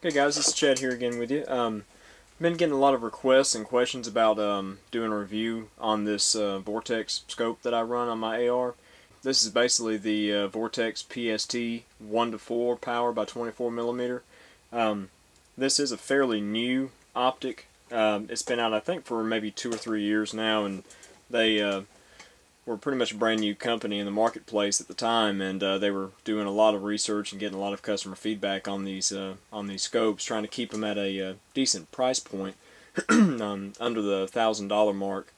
Okay guys, this is Chad here again with you. Been getting a lot of requests and questions about doing a review on this Vortex scope that I run on my AR. This is basically the Vortex PST 1:4 power by 24mm. This is a fairly new optic. It's been out I think for maybe 2 or 3 years now, and they were pretty much a brand new company in the marketplace at the time, and they were doing a lot of research and getting a lot of customer feedback on these scopes, trying to keep them at a decent price point under the $1,000 mark.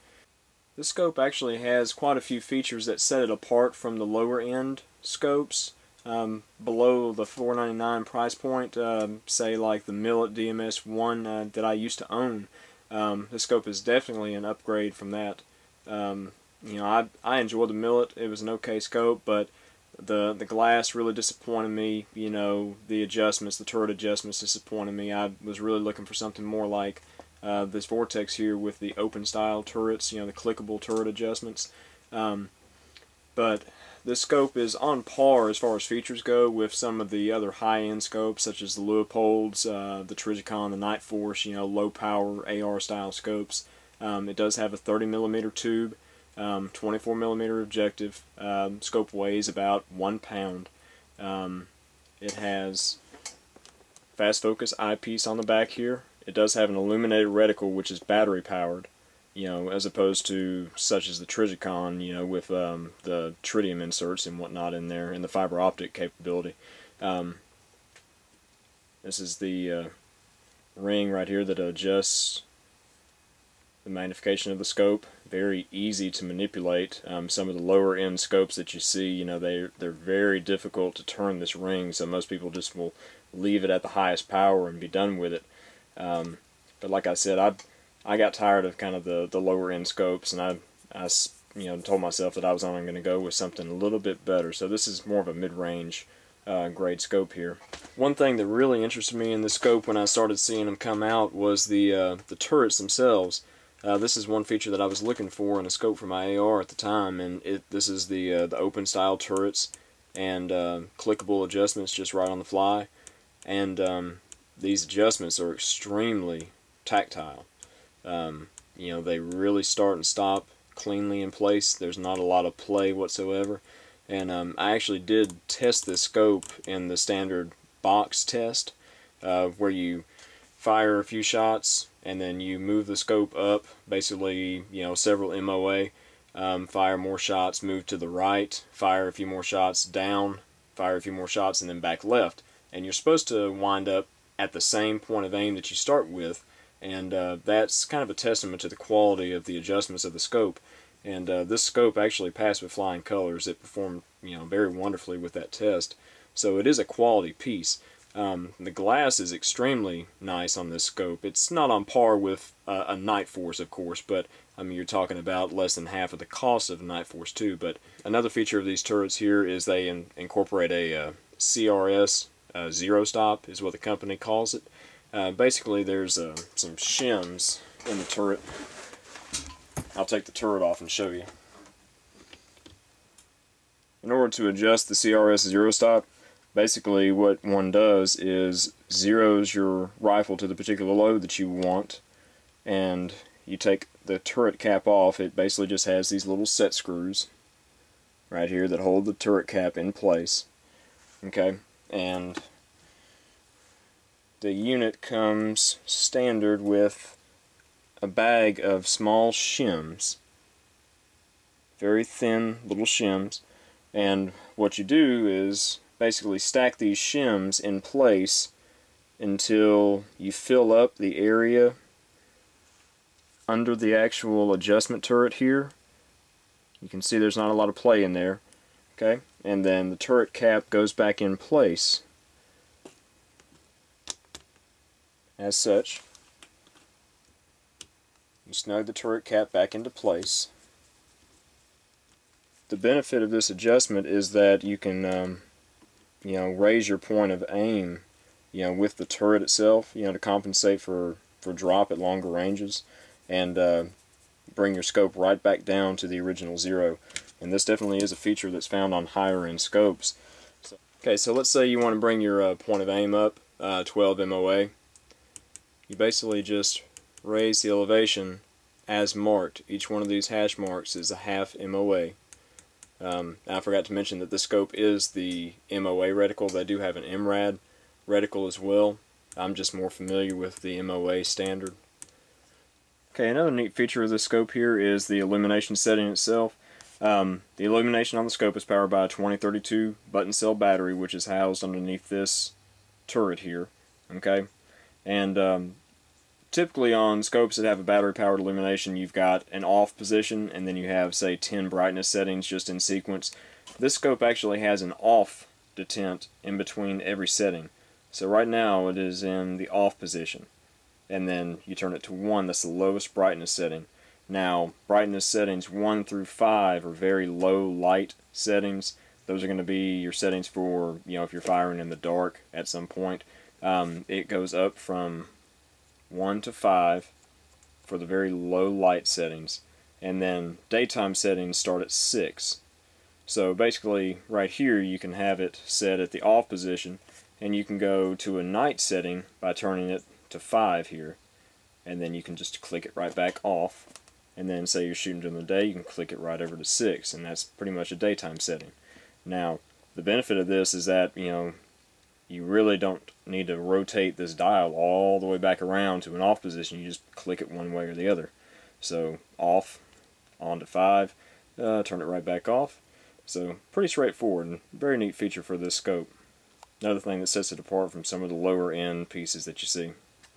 This scope actually has quite a few features that set it apart from the lower end scopes below the $499 price point, say like the Millet DMS-1 that I used to own. This scope is definitely an upgrade from that. You know, I enjoyed the Millet. It was an okay scope, but the glass really disappointed me. You know, the adjustments, the turret adjustments disappointed me. I was really looking for something more like this Vortex here with the open style turrets, you know, the clickable turret adjustments. But this scope is on par as far as features go with some of the other high-end scopes, such as the Leopold's, the Trijicon, the Night Force, you know, low power AR style scopes. It does have a 30mm tube. 24mm objective. Scope weighs about 1 pound. It has fast focus eyepiece on the back here. It does have an illuminated reticle, which is battery powered, you know, as opposed to such as the Trijicon, you know, with the tritium inserts and whatnot in there, and the fiber optic capability. This is the ring right here that adjusts the magnification of the scope. Very easy to manipulate. Some of the lower end scopes that you see, you know, they're very difficult to turn this ring, so most people just will leave it at the highest power and be done with it. But like I said, I got tired of kind of the lower end scopes, and I you know, told myself that I was only going to go with something a little bit better. So this is more of a mid-range grade scope here. One thing that really interested me in the scope when I started seeing them come out was the turrets themselves. This is one feature that I was looking for in a scope for my AR at the time, and this is the open style turrets and clickable adjustments just right on the fly. And these adjustments are extremely tactile. You know, they really start and stop cleanly in place. There's not a lot of play whatsoever. And I actually did test this scope in the standard box test, where you fire a few shots and then you move the scope up, basically, you know, several MOA, fire more shots, move to the right, fire a few more shots, down, fire a few more shots, and then back left. And you're supposed to wind up at the same point of aim that you start with, and that's kind of a testament to the quality of the adjustments of the scope. And this scope actually passed with flying colors. It performed, you know, very wonderfully with that test. So it is a quality piece. The glass is extremely nice on this scope. It's not on par with a Night Force, of course, but I mean, you're talking about less than half of the cost of a Night Force 2. But another feature of these turrets here is they incorporate a CRS zero stop, is what the company calls it. Basically, there's some shims in the turret. I'll take the turret off and show you. In order to adjust the CRS zero stop, basically what one does is zeroes your rifle to the particular load that you want, and you take the turret cap off. It basically just has these little set screws right here that hold the turret cap in place. Okay, and the unit comes standard with a bag of small shims, very thin little shims, and what you do is basically stack these shims in place until you fill up the area under the actual adjustment turret here. You can see there's not a lot of play in there. Okay, and then the turret cap goes back in place as such. You snug the turret cap back into place. The benefit of this adjustment is that you can you know, raise your point of aim, you know, with the turret itself, you know, to compensate for drop at longer ranges, and bring your scope right back down to the original zero. And this definitely is a feature that's found on higher end scopes. Okay, so let's say you want to bring your point of aim up 12 MOA. You basically just raise the elevation as marked. Each one of these hash marks is a half MOA. I forgot to mention that the scope is the MOA reticle. They do have an MRAD reticle as well. I'm just more familiar with the MOA standard. Okay, another neat feature of this scope here is the illumination setting itself. The illumination on the scope is powered by a 2032 button cell battery, which is housed underneath this turret here. Okay, and typically on scopes that have a battery powered illumination, you've got an off position and then you have, say, 10 brightness settings just in sequence. This scope actually has an off detent in between every setting. So right now it is in the off position, and then you turn it to 1. That's the lowest brightness setting. Now, brightness settings 1 through 5 are very low light settings. Those are going to be your settings for, if you're firing in the dark at some point. It goes up from 1 to 5 for the very low light settings, and then daytime settings start at 6. So basically right here you can have it set at the off position, and you can go to a night setting by turning it to 5 here, and then you can just click it right back off, and then say you're shooting during the day, you can click it right over to 6, and that's pretty much a daytime setting. Now the benefit of this is that you really don't need to rotate this dial all the way back around to an off position. You just click it one way or the other. So off, on to 5, turn it right back off. So pretty straightforward and very neat feature for this scope. Another thing that sets it apart from some of the lower end pieces that you see.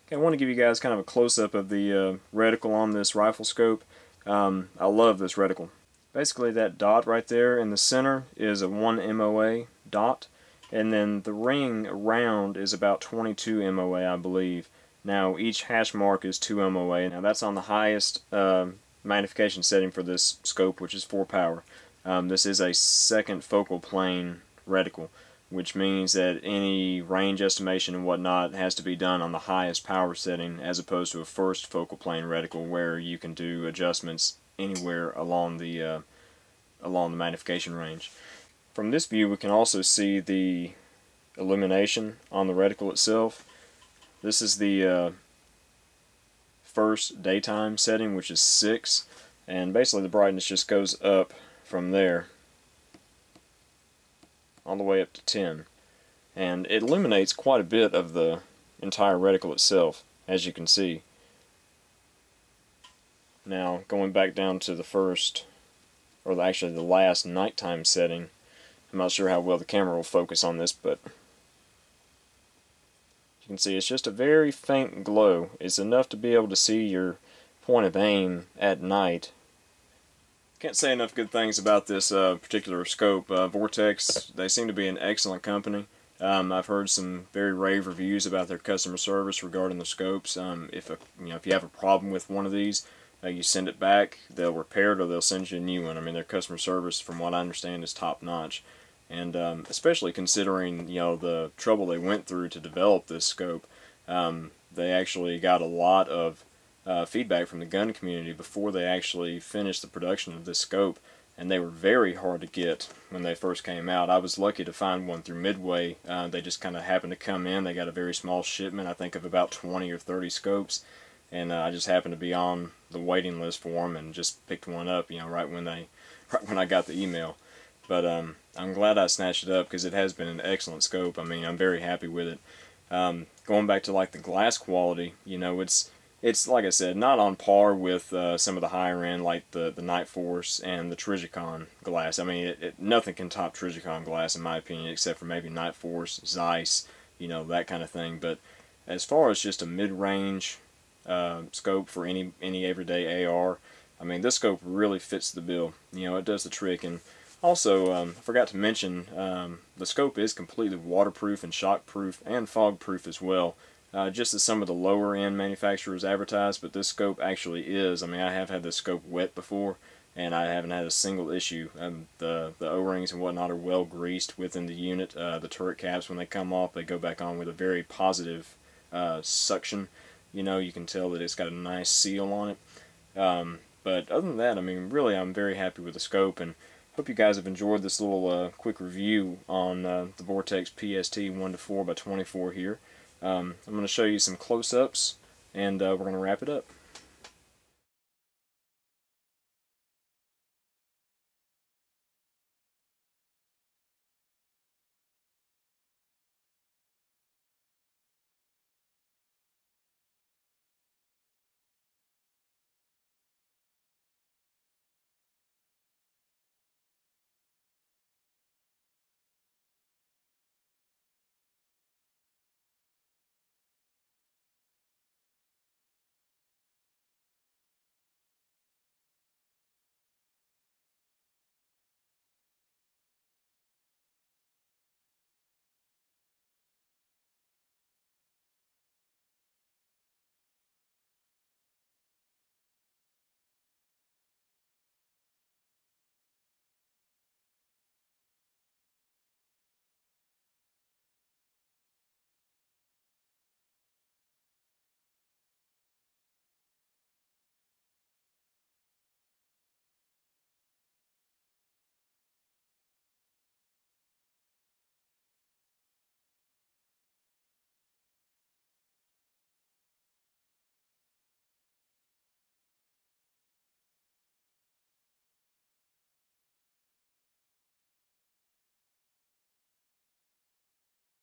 Okay, I want to give you guys kind of a close-up of the reticle on this rifle scope. I love this reticle. Basically that dot right there in the center is a 1 MOA dot, and then the ring around is about 22 MOA, I believe. Now each hash mark is 2 MOA. Now that's on the highest magnification setting for this scope, which is 4 power. This is a second focal plane reticle, which means that any range estimation and whatnot has to be done on the highest power setting, as opposed to a first focal plane reticle where you can do adjustments anywhere along the magnification range. From this view we can also see the illumination on the reticle itself. This is the first daytime setting, which is 6, and basically the brightness just goes up from there all the way up to 10, and it illuminates quite a bit of the entire reticle itself, as you can see. Now going back down to the first, or actually the last nighttime setting, I'm not sure how well the camera will focus on this, but you can see it's just a very faint glow. It's enough to be able to see your point of aim at night. Can't say enough good things about this particular scope. Vortex, they seem to be an excellent company. I've heard some very rave reviews about their customer service regarding the scopes. If you have a problem with one of these, you send it back, they'll repair it or they'll send you a new one. I mean, their customer service, from what I understand, is top notch. And especially considering the trouble they went through to develop this scope, they actually got a lot of feedback from the gun community before they actually finished the production of this scope, and they were very hard to get when they first came out. I was lucky to find one through Midway. They just kind of happened to come in. They got a very small shipment, I think of about 20 or 30 scopes, and I just happened to be on the waiting list for them and just picked one up, right when I got the email. But I'm glad I snatched it up because it has been an excellent scope. I mean, I'm very happy with it. Going back to like the glass quality, it's like I said, not on par with some of the higher end, like the Night Force and the Trijicon glass. I mean, nothing can top Trijicon glass in my opinion, except for maybe Night Force, Zeiss, that kind of thing. But as far as just a mid-range scope for any everyday AR, I mean, this scope really fits the bill. It does the trick. And also, I forgot to mention, the scope is completely waterproof and shockproof and fogproof as well. Just as some of the lower end manufacturers advertise, but this scope actually is. I mean, I have had this scope wet before, and I haven't had a single issue. The O-rings and whatnot are well greased within the unit. The turret caps, when they come off, they go back on with a very positive suction. You can tell that it's got a nice seal on it. But other than that, I mean, really, I'm very happy with the scope, and hope you guys have enjoyed this little quick review on the Vortex PST 1-4x24 here. I'm going to show you some close-ups, and we're going to wrap it up.